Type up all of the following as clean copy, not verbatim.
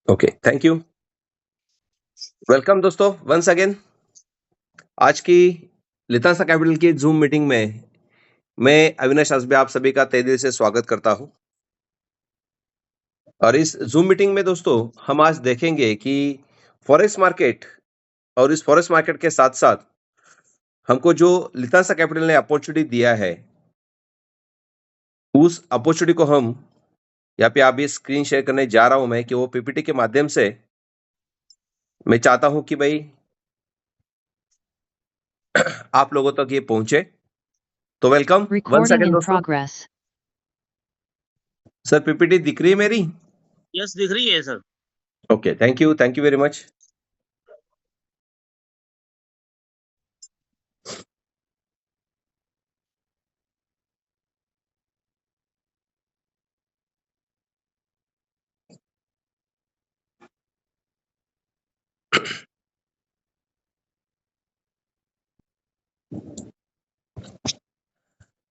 Okay, thank you. Welcome दोस्तों, once again. आज की लितांसा कैपिटल की जूम मीटिंग में मैं अविनाश आसबे आप सभी का तहे दिल से स्वागत करता हूं। और इस जूम मीटिंग में दोस्तों हम आज देखेंगे कि फॉरेक्स मार्केट और इस फॉरेक्स मार्केट के साथ साथ हमको जो लितांसा कैपिटल ने अपॉर्चुनिटी दिया है, उस अपॉर्चुनिटी को हम यहाँ पे आप ये स्क्रीन शेयर करने जा रहा हूं मैं कि वो पीपीटी के माध्यम से मैं चाहता हूं कि भाई आप लोगों तक ये पहुंचे। तो welcome once Recording again in दोस्तों। progress. सर, पीपीटी दिख रही है मेरी? यस, दिख रही है sir. Okay, thank you very much.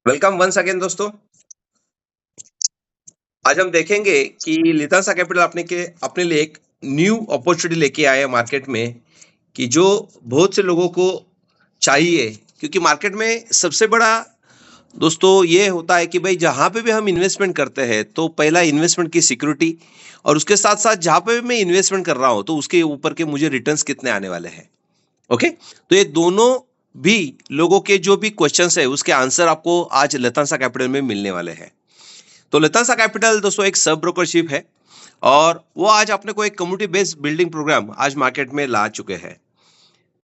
Welcome once again दोस्तों। आज हम देखेंगे कि लितांसा कैपिटल अपने लिए एक न्यू अपॉर्चुनिटी लेके आए हैं मार्केट में, कि जो बहुत से लोगों को चाहिए। क्योंकि मार्केट में सबसे बड़ा दोस्तों ये होता है कि भाई जहां पे भी हम इन्वेस्टमेंट करते हैं तो पहला इन्वेस्टमेंट की सिक्योरिटी, और उसके साथ साथ जहां पे भी मैं इन्वेस्टमेंट कर रहा हूं तो उसके ऊपर के मुझे रिटर्न्स कितने आने वाले हैं। ओके, तो ये दोनों भी लोगों के जो भी क्वेश्चंस है उसके आंसर आपको आज लितांसा कैपिटल में मिलने वाले हैं। तो लितांसा कैपिटल दोस्तों एक सब ब्रोकरशिप है और वो आज अपने को एक कम्युनिटी बेस्ड बिल्डिंग प्रोग्राम आज मार्केट में ला चुके हैं।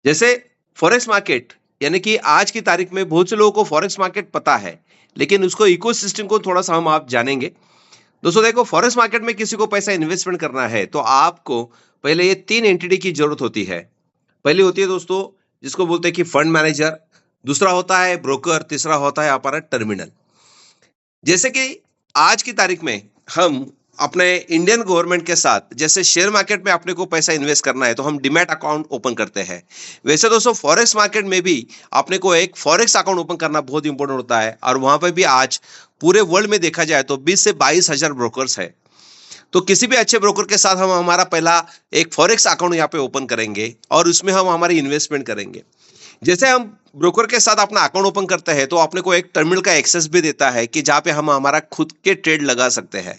जैसे फॉरेक्स मार्केट, यानी कि आज की तारीख में बहुत से लोगों को फॉरेक्स मार्केट पता है, लेकिन उसको इकोसिस्टम को थोड़ा सा हम आप जानेंगे। दोस्तों देखो, फॉरेक्स मार्केट में किसी को पैसा इन्वेस्टमेंट करना है तो आपको पहले ये 3 एंटिटी की जरूरत होती है। पहली होती है दोस्तों जिसको बोलते हैं कि फंड मैनेजर, दूसरा होता है ब्रोकर, तीसरा होता है हमारा टर्मिनल। जैसे कि आज की तारीख में हम अपने इंडियन गवर्नमेंट के साथ, जैसे शेयर मार्केट में अपने को पैसा इन्वेस्ट करना है तो हम डिमैट अकाउंट ओपन करते हैं, वैसे दोस्तों फॉरेक्स मार्केट में भी अपने को एक फॉरेक्स अकाउंट ओपन करना बहुत इंपॉर्टेंट होता है। और वहां पर भी आज पूरे वर्ल्ड में देखा जाए तो 20 से 22 हजार ब्रोकर्स है। तो किसी भी अच्छे ब्रोकर के साथ हम हमारा पहला एक फॉरेक्स अकाउंट यहाँ पे ओपन करेंगे और उसमें हम हमारी इन्वेस्टमेंट करेंगे। जैसे हम ब्रोकर के साथ अपना अकाउंट ओपन करते हैं तो अपने को एक टर्मिनल का एक्सेस भी देता है कि जहां पे हम हमारा खुद के ट्रेड लगा सकते हैं।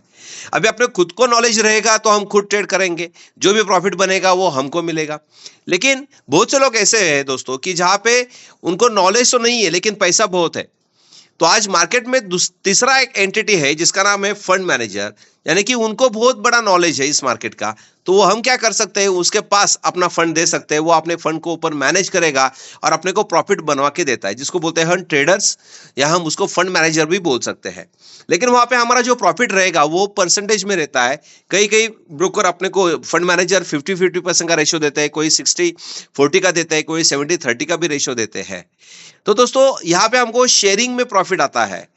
अभी अपने खुद को नॉलेज रहेगा तो हम खुद ट्रेड करेंगे, जो भी प्रॉफिट बनेगा वो हमको मिलेगा। लेकिन बहुत से लोग ऐसे हैं दोस्तों कि जहां पे उनको नॉलेज तो नहीं है लेकिन पैसा बहुत है। तो आज मार्केट में तीसरा एक एंटिटी है जिसका नाम है फंड मैनेजर, यानी कि उनको बहुत बड़ा नॉलेज है इस मार्केट का। तो वो हम क्या कर सकते हैं, उसके पास अपना फंड दे सकते हैं, वो अपने फंड को ऊपर मैनेज करेगा और अपने को प्रॉफिट बनवा के देता है, जिसको बोलते हैं हम ट्रेडर्स, या हम उसको फंड मैनेजर भी बोल सकते हैं। लेकिन वहां पे हमारा जो प्रॉफिट रहेगा वो परसेंटेज में रहता है। कई कई ब्रोकर अपने को फंड मैनेजर 50-50% का रेशियो देते हैं, कोई 60-40 का देते हैं, कोई 70-30 का भी रेशियो देते हैं। तो दोस्तों यहाँ पे हमको शेयरिंग में प्रॉफिट आता है।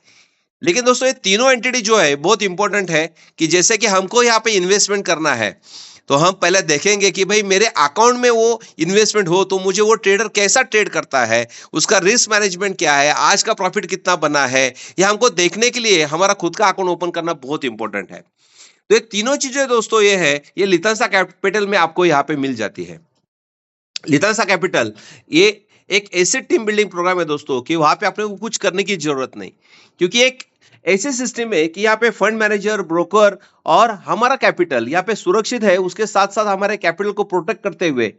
लेकिन दोस्तों ये तीनों एंटिटी जो है बहुत इंपॉर्टेंट है, कि जैसे कि हमको यहाँ पे इन्वेस्टमेंट करना है तो हम पहले देखेंगे कि भाई मेरे अकाउंट में वो इन्वेस्टमेंट हो तो मुझे वो ट्रेडर कैसा ट्रेड करता है, उसका रिस्क मैनेजमेंट क्या है, आज का प्रॉफिट कितना बना है, ये हमको देखने के लिए हमारा खुद का अकाउंट ओपन करना बहुत इंपॉर्टेंट है। तो ये तीनों चीजें दोस्तों ये है, ये लितांसा कैपिटल में आपको यहाँ पे मिल जाती है। लितांसा कैपिटल ये एक ऐसे टीम बिल्डिंग प्रोग्राम है दोस्तों कि वहां पे अपने को कुछ करने की जरूरत नहीं, क्योंकि एक ऐसे सिस्टम है कि यहाँ पे फंड मैनेजर, ब्रोकर और हमारा कैपिटल यहाँ पे सुरक्षित है। उसके साथ साथ हमारे कैपिटल को प्रोटेक्ट करते हुए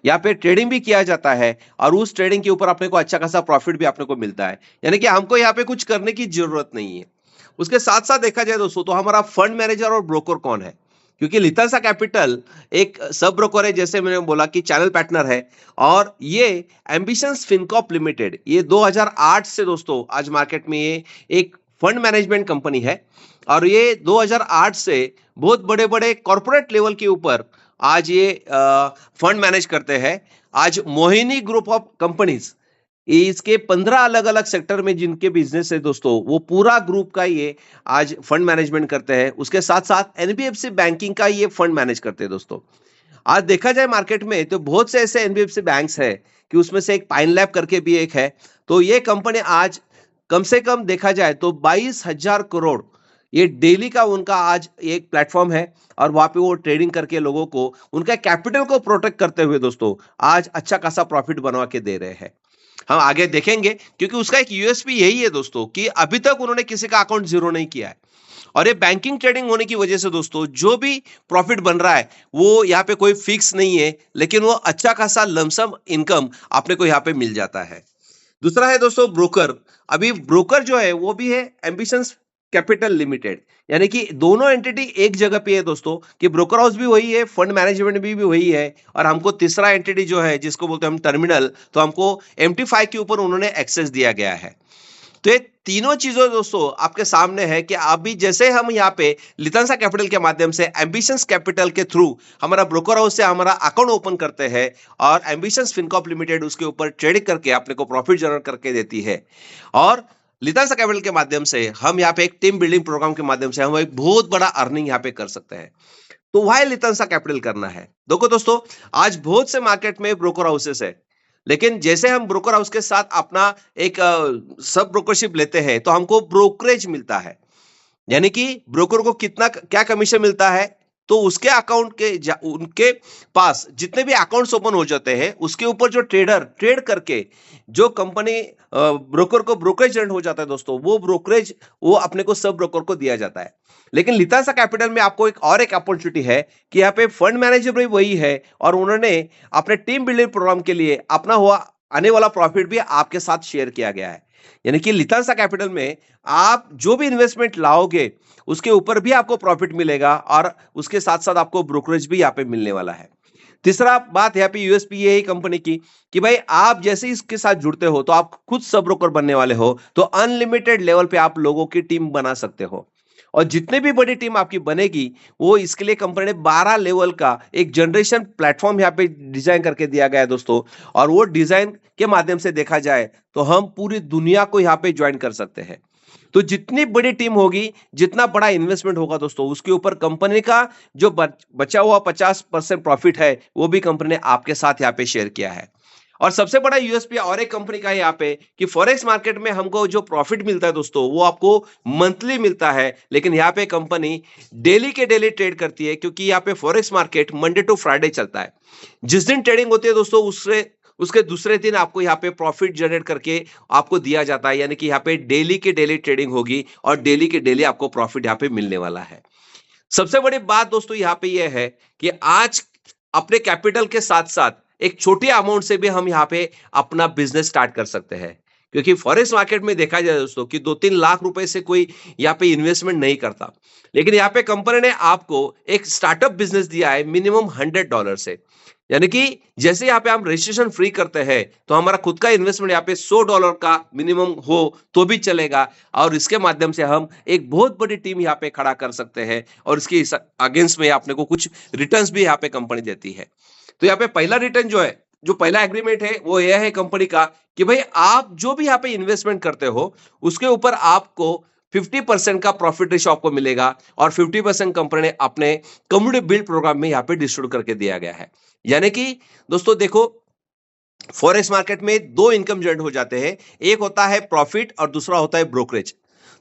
यहाँ पे ट्रेडिंग भी किया जाता है और उस ट्रेडिंग के ऊपर अपने को अच्छा खासा प्रॉफिट भी अपने को मिलता है। यानी कि हमको यहाँ पे कुछ करने की जरूरत नहीं है। उसके साथ साथ देखा जाए दोस्तों तो हमारा फंड मैनेजर और ब्रोकर कौन है, क्योंकि लितांसा कैपिटल एक सब ब्रोकर है, जैसे मैंने बोला कि चैनल पार्टनर है। और ये एम्बिशंस फिनकॉर्प लिमिटेड, ये 2008 से दोस्तों आज मार्केट में ये एक फंड मैनेजमेंट कंपनी है और ये 2008 से बहुत बड़े बड़े कॉर्पोरेट लेवल के ऊपर आज ये फंड मैनेज करते हैं। आज मोहिनी ग्रुप ऑफ कंपनीज, इसके 15 अलग अलग सेक्टर में जिनके बिजनेस है दोस्तों, वो पूरा ग्रुप का ये आज फंड मैनेजमेंट करते हैं। उसके साथ साथ एनबीएफसी बैंकिंग का ये फंड मैनेज करते हैं दोस्तों। आज देखा जाए मार्केट में तो बहुत से ऐसे एनबीएफसी बैंक्स है कि उसमें से एक पाइन लैब करके भी एक है। तो ये कंपनी आज कम से कम देखा जाए तो 22,000 करोड़ ये डेली का उनका आज एक प्लेटफॉर्म है और वहां पे वो ट्रेडिंग करके लोगों को उनका कैपिटल को प्रोटेक्ट करते हुए दोस्तों आज अच्छा खासा प्रॉफिट बनवा के दे रहे हैं। हम आगे देखेंगे क्योंकि उसका एक यूएसपी यही है दोस्तों कि अभी तक उन्होंने किसी का अकाउंट जीरो नहीं किया है। और ये बैंकिंग ट्रेडिंग होने की वजह से दोस्तों जो भी प्रॉफिट बन रहा है वो यहाँ पे कोई फिक्स नहीं है, लेकिन वो अच्छा खासा लमसम इनकम आपने को यहाँ पे मिल जाता है। दूसरा है दोस्तों ब्रोकर। अभी ब्रोकर जो है वो भी है एम्बिशंस कैपिटल लिमिटेड, यानी कि दोनों एंटिटी एक जगह पे है दोस्तों कि ब्रोकर हाउस भी वही है, फंड मैनेजमेंट भी वही है, और हमको तीसरा एंटिटी जो है जिसको बोलते हैं हम टर्मिनल, तो हमको MT5 के ऊपर उन्होंने एक्सेस दिया गया है। तो ये तीनों चीजों दोस्तों आपके सामने है कि अभी जैसे हम यहाँ पे लितांसा कैपिटल के माध्यम से एम्बिशंस कैपिटल के थ्रू हमारा ब्रोकर हाउस से हमारा अकाउंट ओपन करते हैं और एम्बिशंस फिनकॉर्प लिमिटेड उसके ऊपर ट्रेडिंग करके अपने को प्रॉफिट जनरेट करके देती है, और लितांसा कैपिटल के माध्यम से हम यहाँ पे एक टीम बिल्डिंग प्रोग्राम के माध्यम से हम एक बहुत बड़ा अर्निंग यहाँ पे कर सकते हैं। तो वाई लितांसा कैपिटल करना है? देखो दोस्तों, आज बहुत से मार्केट में ब्रोकर हाउसेस है, लेकिन जैसे हम ब्रोकर हाउस के साथ अपना एक सब ब्रोकरशिप लेते हैं तो हमको ब्रोकरेज मिलता है, यानी कि ब्रोकर को कितना क्या कमीशन मिलता है, तो उसके अकाउंट के उनके पास जितने भी अकाउंट्स ओपन हो जाते हैं उसके ऊपर जो ट्रेडर ट्रेड करके जो कंपनी ब्रोकर को ब्रोकरेज जनरेट हो जाता है दोस्तों, वो ब्रोकरेज वो अपने को सब ब्रोकर को दिया जाता है। लेकिन लितांसा कैपिटल में आपको एक अपॉर्चुनिटी है कि यहाँ पे फंड मैनेजर भी वही है और उन्होंने अपने टीम बिल्डिंग प्रोग्राम के लिए अपना हुआ आने वाला प्रॉफिट भी आपके साथ शेयर किया गया है। यानी कि लितांसा कैपिटल में आप जो भी इन्वेस्टमेंट लाओगे उसके ऊपर भी आपको प्रॉफिट मिलेगा और उसके साथ साथ आपको ब्रोकरेज भी यहाँ पे मिलने वाला है। तीसरा बात यहाँ पे यूएसपी ये है कंपनी की कि भाई आप जैसे इसके साथ जुड़ते हो तो आप खुद सब ब्रोकर बनने वाले हो, तो अनलिमिटेड लेवल पे आप लोगों की टीम बना सकते हो, और जितने भी बड़ी टीम आपकी बनेगी वो इसके लिए कंपनी ने 12 लेवल का एक जनरेशन प्लेटफॉर्म यहाँ पे डिजाइन करके दिया गया है दोस्तों। और वो डिजाइन के माध्यम से देखा जाए तो हम पूरी दुनिया को यहाँ पे ज्वाइन कर सकते हैं। तो जितनी बड़ी टीम होगी, जितना बड़ा इन्वेस्टमेंट होगा दोस्तों, उसके ऊपर कंपनी का जो बचा हुआ 50% प्रॉफिट है वो भी कंपनी ने आपके साथ यहाँ पे शेयर किया है। और सबसे बड़ा यूएसपी और एक कंपनी का है यहाँ पे कि फॉरेक्स मार्केट में हमको जो प्रॉफिट मिलता है दोस्तों वो आपको मंथली मिलता है, लेकिन यहाँ पे कंपनी डेली के डेली ट्रेड करती है, क्योंकि यहाँ पे forex market Monday to Friday चलता है। जिस दिन ट्रेडिंग होती है दोस्तों उससे उसके दूसरे दिन आपको यहाँ पे प्रॉफिट जनरेट करके आपको दिया जाता है, यानी कि यहाँ पे डेली के डेली ट्रेडिंग होगी और डेली के डेली आपको प्रॉफिट यहाँ पे मिलने वाला है। सबसे बड़ी बात दोस्तों यहाँ पे यह है कि आज अपने कैपिटल के साथ साथ एक छोटी अमाउंट से भी हम यहाँ पे अपना बिजनेस स्टार्ट कर सकते हैं, क्योंकि फॉरेक्स मार्केट में देखा जाए दोस्तों कि 2-3 लाख रुपए से कोई यहाँ पे इन्वेस्टमेंट नहीं करता, लेकिन यहाँ पे कंपनी ने आपको एक स्टार्टअप बिजनेस दिया है मिनिमम $100 से। यानी कि जैसे यहाँ पे हम रजिस्ट्रेशन फ्री करते हैं तो हमारा खुद का इन्वेस्टमेंट यहाँ पे $100 का मिनिमम हो तो भी चलेगा, और इसके माध्यम से हम एक बहुत बड़ी टीम यहाँ पे खड़ा कर सकते हैं और इसके अगेंस्ट में अपने को कुछ रिटर्न्स भी यहाँ पे कंपनी देती है। तो यहाँ पे पहला रिटर्न जो है, जो पहला एग्रीमेंट है वो यह है कंपनी का कि भाई आप जो भी यहाँ पे इन्वेस्टमेंट करते हो उसके ऊपर आपको 50% का प्रॉफिट रेशो आपको मिलेगा, और 50% कंपनी ने अपने कम्युनिटी बिल्ड प्रोग्राम में यहाँ पे डिस्ट्रीब्यूट करके दिया गया है। यानी कि दोस्तों देखो, फॉरेक्स मार्केट में दो इनकम जनरेट हो जाते हैं, एक होता है प्रॉफिट और दूसरा होता है ब्रोकरेज।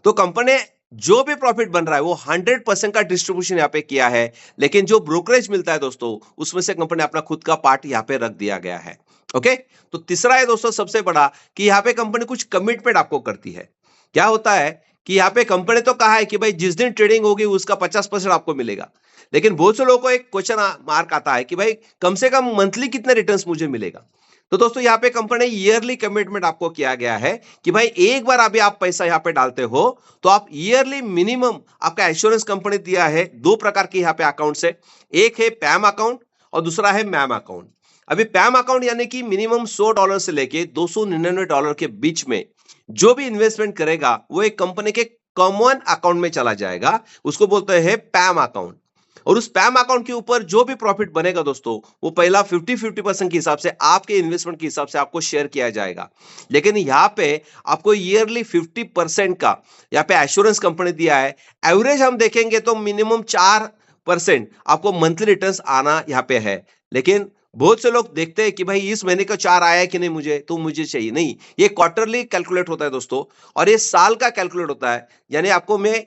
तो कंपनी जो भी प्रॉफिट बन रहा है वो 100% का डिस्ट्रीब्यूशन यहाँ पे किया है, लेकिन जो ब्रोकरेज मिलता है दोस्तों उसमें से कंपनी ने अपना खुद का पार्ट यहाँ पे रख दिया गया है। ओके, तो तीसरा है दोस्तों सबसे बड़ा कि यहाँ पे कंपनी कुछ कमिटमेंट आपको करती है। क्या होता है कि यहाँ पे कंपनी तो कहा है कि भाई जिस दिन ट्रेडिंग होगी उसका 50% आपको मिलेगा, लेकिन बहुत से लोगों को एक क्वेश्चन मार्क आता है कि भाई कम से कम मंथली कितने रिटर्न्स मुझे मिलेगा। तो दोस्तों यहाँ पे कंपनी ने ईयरली कमिटमेंट आपको किया गया है कि भाई एक बार अभी आप पैसा यहाँ पे डालते हो तो आप ईयरली मिनिमम, आपका इंश्योरेंस कंपनी दिया है 2 प्रकार के यहाँ पे अकाउंट है, एक है पैम अकाउंट और दूसरा है मैम अकाउंट। अभी पैम अकाउंट यानी कि मिनिमम $100 से लेके $299 के बीच में जो भी इन्वेस्टमेंट करेगा वो एक कंपनी के कॉमन अकाउंट में चला जाएगा, उसको बोलते हैं पैम अकाउंट। और उस पैम अकाउंट के ऊपर जो भी प्रॉफिट बनेगा दोस्तों वो पहला 50-50% के हिसाब से आपके इन्वेस्टमेंट के हिसाब से आपको शेयर किया जाएगा, लेकिन यहाँ पे आपको ईयरली 50% का यहाँ पे एश्योरेंस कंपनी दिया है। एवरेज हम देखेंगे तो मिनिमम 4% आपको मंथली रिटर्न्स आना यहाँ पे है, लेकिन बहुत से लोग देखते हैं कि भाई इस महीने का 4 आया है कि नहीं, मुझे तो मुझे चाहिए नहीं। ये क्वार्टरली कैलकुलेट होता है दोस्तों, और ये साल का कैलकुलेट होता है। यानी आपको मैं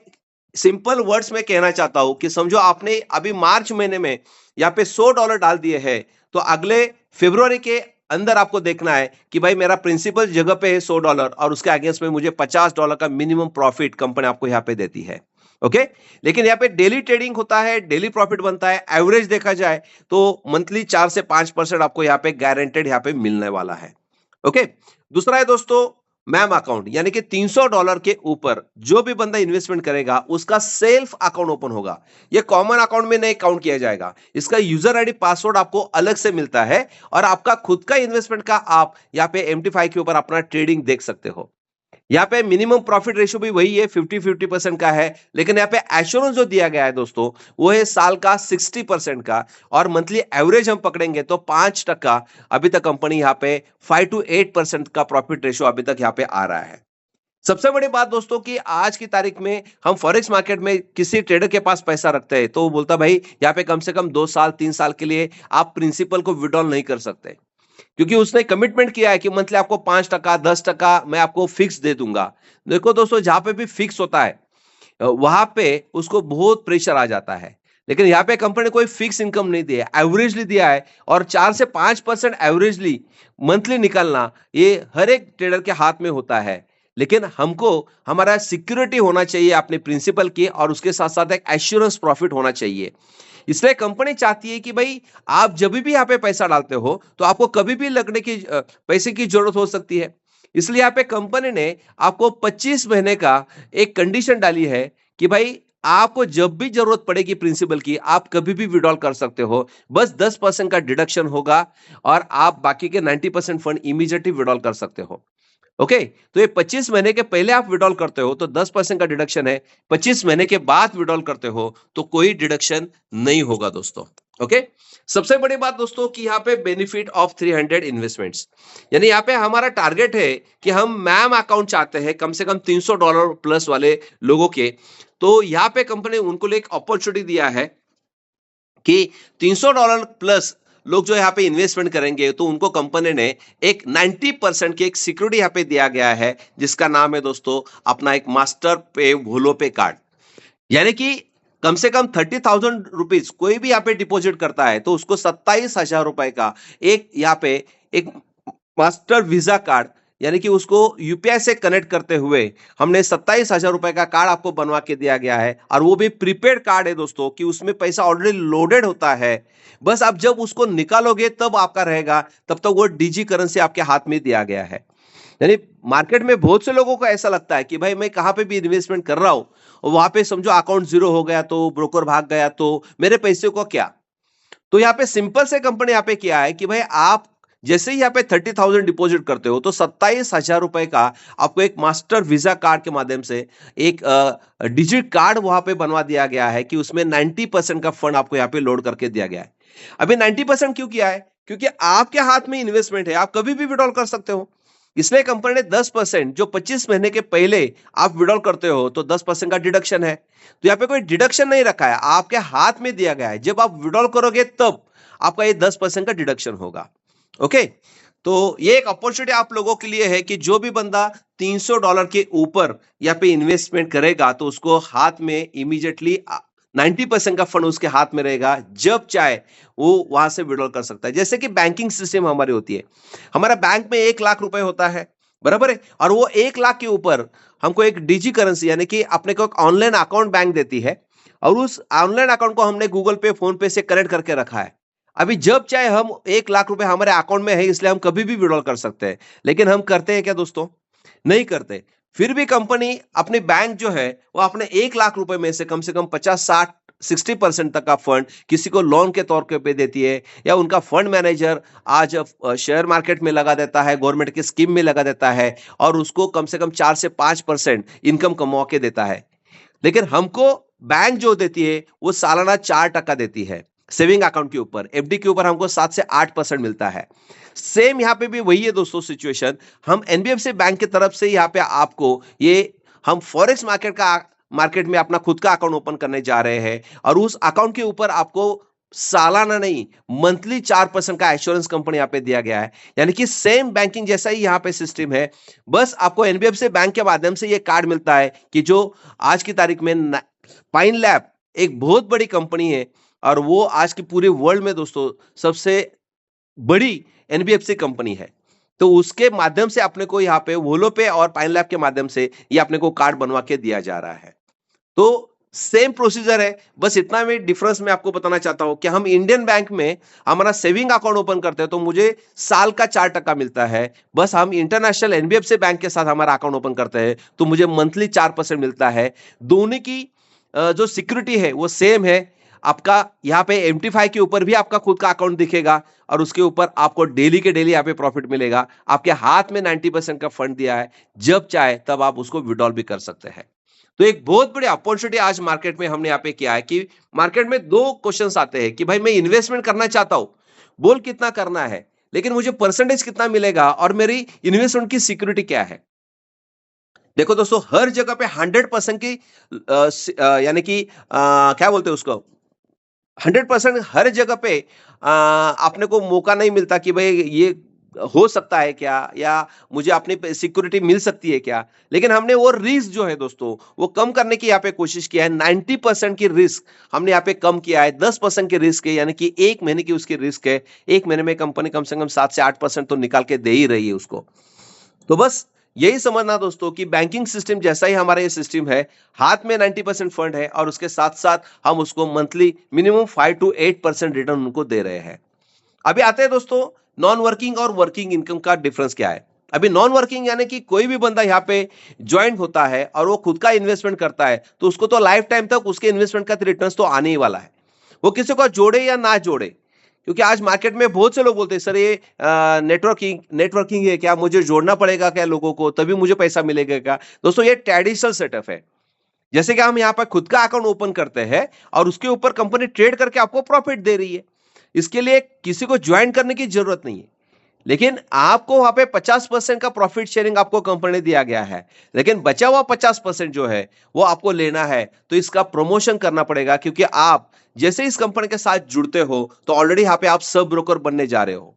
सिंपल वर्ड्स में कहना चाहता हूं कि समझो आपने अभी मार्च महीने में यहाँ पे $100 डाल दिए हैं, तो अगले फरवरी के अंदर आपको देखना है कि भाई मेरा प्रिंसिपल जगह पे है $100 और उसके अगेंस्ट में मुझे $50 का मिनिमम प्रॉफिट कंपनी आपको यहाँ पे देती है। ओके, लेकिन यहाँ पे डेली ट्रेडिंग होता है, डेली प्रॉफिट बनता है। एवरेज देखा जाए तो मंथली 4 से 5% आपको यहाँ पे गारंटेड यहाँ पे मिलने वाला है। ओके, दूसरा है दोस्तों मैम अकाउंट, यानी कि $300 के ऊपर जो भी बंदा इन्वेस्टमेंट करेगा उसका सेल्फ अकाउंट ओपन होगा। ये कॉमन अकाउंट में नहीं काउंट किया जाएगा। इसका यूजर आईडी पासवर्ड आपको अलग से मिलता है और आपका खुद का इन्वेस्टमेंट का आप यहाँ पे MT5 के ऊपर अपना ट्रेडिंग देख सकते हो। यहाँ पे मिनिमम प्रॉफिट रेशियो भी वही है, 50-50% का है, लेकिन यहाँ पे एश्योरेंस जो दिया गया है दोस्तों वो है साल का 60% का, और मंथली एवरेज हम पकड़ेंगे तो 5% अभी तक कंपनी यहाँ पे 5 to 8% का प्रॉफिट रेशियो अभी तक यहाँ पे आ रहा है। सबसे बड़ी बात दोस्तों कि आज की तारीख में हम फॉरेक्स मार्केट में किसी ट्रेडर के पास पैसा रखते हैं तो वो बोलता भाई यहाँ पे कम से कम 2 साल 3 साल के लिए आप प्रिंसिपल को विड्रॉल नहीं कर सकते, क्योंकि उसने कमिटमेंट किया है कि मंथली आपको 5% 10% मैं आपको फिक्स दे दूंगा। देखो दोस्तों, जहां पे भी फिक्स होता है वहां पे उसको बहुत प्रेशर आ जाता है, लेकिन यहाँ पे कंपनी ने कोई फिक्स इनकम नहीं दिया है, एवरेजली दिया है, और 4 से 5% एवरेजली मंथली निकलना ये हर एक ट्रेडर के हाथ में होता है। लेकिन हमको हमारा सिक्योरिटी होना चाहिए अपने प्रिंसिपल की, और उसके साथ साथ एक एश्योरेंस प्रॉफिट होना चाहिए। इसलिए कंपनी चाहती है कि भाई आप जब भी यहाँ पे पैसा डालते हो तो आपको कभी भी लगने की पैसे की जरूरत हो सकती है। इसलिए यहाँ पे कंपनी ने आपको 25 महीने का एक कंडीशन डाली है कि भाई आपको जब भी जरूरत पड़ेगी प्रिंसिपल की आप कभी भी विड्रॉल कर सकते हो, बस 10% का डिडक्शन होगा और आप बाकी के 90% फंड इमीडिएटली विड्रॉल कर सकते हो। ओके, तो ये 25 महीने के पहले आप विड्रॉल करते हो तो 10% का डिडक्शन है, 25 महीने के बाद विड्रॉल करते हो तो कोई डिडक्शन नहीं होगा दोस्तों। ओके, सबसे बड़ी बात दोस्तों कि यहाँ पे बेनिफिट ऑफ 300 इन्वेस्टमेंट्स, यानी यहाँ पे हमारा टारगेट है कि हम मैम अकाउंट चाहते हैं कम से कम $300 प्लस वाले लोगों के। तो यहाँ पे कंपनी उनको लिए एक अपॉर्चुनिटी दिया है कि $300 प्लस लोग जो यहाँ पे इन्वेस्टमेंट करेंगे तो उनको कंपनी ने एक 90% की एक सिक्योरिटी यहाँ पे दिया गया है, जिसका नाम है दोस्तों अपना एक मास्टर पे भूलो पे कार्ड। यानी कि कम से कम 30,000 रुपीज कोई भी यहाँ पे डिपॉजिट करता है तो उसको 27,000 रुपए का एक यहाँ पे एक मास्टर वीजा कार्ड, यानी कि उसको यूपीआई से कनेक्ट करते हुए हमने 27,000 रुपए का कार्ड आपको बनवा के दिया गया है, और वो भी प्रीपेड कार्ड है दोस्तों कि उसमें पैसा ऑलरेडी लोडेड होता है। बस आप जब उसको निकालोगे तब आपका रहेगा, तब तक वो डिजी करेंसी आपके हाथ में दिया गया है। यानी मार्केट में बहुत से लोगों को ऐसा लगता है कि भाई मैं कहां पे भी इन्वेस्टमेंट कर रहा हूं और वहां पे समझो अकाउंट जीरो हो गया तो ब्रोकर भाग गया तो मेरे पैसे को क्या। तो यहाँ पे सिंपल से कंपनी यहाँ पे किया है कि भाई आप जैसे ही यहाँ पे 30,000 डिपॉजिट करते हो तो 27,000 रुपए का आपको एक मास्टर वीजा कार्ड के माध्यम से एक डिजिट कार्ड वहां पे बनवा दिया गया है कि उसमें 90% का फंड आपको यहाँ पे लोड करके दिया गया है। अभी 90% क्यों किया है? क्योंकि आपके हाथ में इन्वेस्टमेंट है, आप कभी भी विड्रॉल कर सकते हो। इसलिए कंपनी ने 10% जो 25 महीने के पहले आप विड्रॉल करते हो तो 10% का डिडक्शन है। तो यहाँ पे कोई डिडक्शन नहीं रखा है, आपके हाथ में दिया गया है। जब आप विड्रॉल करोगे तब आपका ये 10% का डिडक्शन होगा। ओके, तो ये एक अपॉर्चुनिटी आप लोगों के लिए है कि जो भी बंदा $300 के ऊपर यहाँ पे इन्वेस्टमेंट करेगा तो उसको हाथ में इमीडिएटली 90% का फंड उसके हाथ में रहेगा, जब चाहे वो वहां से विड्रॉल कर सकता है। जैसे कि बैंकिंग सिस्टम हमारी होती है, हमारा बैंक में 1 लाख रुपए होता है, बराबर है, और वो 1 लाख के ऊपर हमको एक डिजी करेंसी यानी कि अपने को एक ऑनलाइन अकाउंट बैंक देती है, और उस ऑनलाइन अकाउंट को हमने गूगल पे फोन पे से कनेक्ट करके रखा है। अभी जब चाहे हम 1 लाख रुपए हमारे अकाउंट में है इसलिए हम कभी भी विड्रॉल कर सकते हैं, लेकिन हम करते हैं क्या दोस्तों? नहीं करते। फिर भी कंपनी अपने बैंक जो है वो अपने 1 लाख रुपए में से कम 50-60 60% तक का फंड किसी को लोन के तौर पे देती है, या उनका फंड मैनेजर आज शेयर मार्केट में लगा देता है, गवर्नमेंट की स्कीम में लगा देता है, और उसको कम से कम 4 से 5% इनकम कमा के देता है। लेकिन हमको बैंक जो देती है वो सालाना 4% देती है सेविंग अकाउंट के ऊपर। एफडी के ऊपर हमको 7 से 8% मिलता है। सेम यहाँ पे भी वही है दोस्तों सिचुएशन। हम एनबीएफसी बैंक की तरफ से यहाँ पे आपको ये हम फॉरेक्स मार्केट में अपना खुद का अकाउंट ओपन करने जा रहे हैं, और उस अकाउंट के ऊपर आपको सालाना नहीं मंथली 4% का एश्योरेंस कंपनी यहाँ पे दिया गया है। यानी कि सेम बैंकिंग जैसा ही यहाँ पे सिस्टम है, बस आपको एनबीएफसी बैंक के माध्यम से ये कार्ड मिलता है कि जो आज की तारीख में पाइन लैब एक बहुत बड़ी कंपनी है और वो आज की पूरे वर्ल्ड में दोस्तों सबसे बड़ी एनबीएफसी कंपनी है। तो उसके माध्यम से अपने को यहाँ पे वोलो पे और पाइन लैब के माध्यम से ये अपने को कार्ड बनवा के दिया जा रहा है। तो सेम प्रोसीजर है, बस इतना में डिफरेंस मैं आपको बताना चाहता हूं कि हम इंडियन बैंक में हमारा सेविंग अकाउंट ओपन करते हैं तो मुझे साल का 4% मिलता है। बस हम इंटरनेशनल एनबीएफसी बैंक के साथ हमारा अकाउंट ओपन करते हैं तो मुझे मंथली 4% मिलता है। दोनों की जो सिक्योरिटी है वो सेम है। आपका यहाँ पे MT5 के ऊपर भी आपका खुद का अकाउंट दिखेगा और उसके ऊपर आपको डेली के डेली यहाँ पे प्रॉफिट मिलेगा। आपके हाथ में 90% का फंड दिया है, जब चाहे तब आप उसको विड्रॉल भी कर सकते हैं। तो एक बहुत बड़ी अपॉर्चुनिटी आज मार्केट में हमने यहाँ पे किया है कि मार्केट में दो क्वेश्चंस आते हैं कि भाई मैं इन्वेस्टमेंट करना चाहता हूं, बोल कितना करना है, लेकिन मुझे परसेंटेज कितना मिलेगा और मेरी इन्वेस्टमेंट की सिक्योरिटी क्या है। देखो दोस्तों, हर जगह पे 100% की यानी कि क्या बोलते हैं उसको, 100% हर जगह पे अपने को मौका नहीं मिलता कि भाई ये हो सकता है क्या या मुझे अपनी सिक्योरिटी मिल सकती है क्या। लेकिन हमने वो रिस्क जो है दोस्तों वो कम करने की यहाँ पे कोशिश किया है। 90% की रिस्क हमने यहाँ पे कम किया है। 10% की रिस्क है, यानी कि 1 महीने की उसकी रिस्क है। 1 महीने में कंपनी कम से कम 7 से 8% तो निकाल के दे ही रही है उसको। तो बस यही समझना दोस्तों कि बैंकिंग सिस्टम जैसा ही हमारा ये सिस्टम है, हाथ में 90% फंड है और उसके साथ साथ हम उसको मंथली मिनिमम 5 to 8% रिटर्न उनको दे रहे हैं। अभी आते हैं दोस्तों नॉन वर्किंग और वर्किंग इनकम का डिफरेंस क्या है। अभी नॉन वर्किंग यानी कि कोई भी बंदा यहाँ पे ज्वाइन होता है और वो खुद का इन्वेस्टमेंट करता है तो उसको तो लाइफ टाइम तक उसके इन्वेस्टमेंट का रिटर्न तो आने ही वाला है, वो किसी को जोड़े या ना जोड़े। क्योंकि आज मार्केट में बहुत से लोग बोलते हैं सर ये नेटवर्किंग है क्या, मुझे जोड़ना पड़ेगा क्या लोगों को तभी मुझे पैसा मिलेगा क्या। दोस्तों ये ट्रेडिशनल सेटअप है। जैसे कि हम यहाँ पर खुद का अकाउंट ओपन करते हैं और उसके ऊपर कंपनी ट्रेड करके आपको प्रॉफिट दे रही है, इसके लिए किसी को ज्वाइन करने की जरूरत नहीं है। लेकिन आपको वहां पे 50% का प्रॉफिट शेयरिंग आपको कंपनी ने दिया गया है, लेकिन बचा हुआ 50% जो है वो आपको लेना है तो इसका प्रमोशन करना पड़ेगा। क्योंकि आप जैसे इस कंपनी के साथ जुड़ते हो तो ऑलरेडी यहाँ पे आप सब ब्रोकर बनने जा रहे हो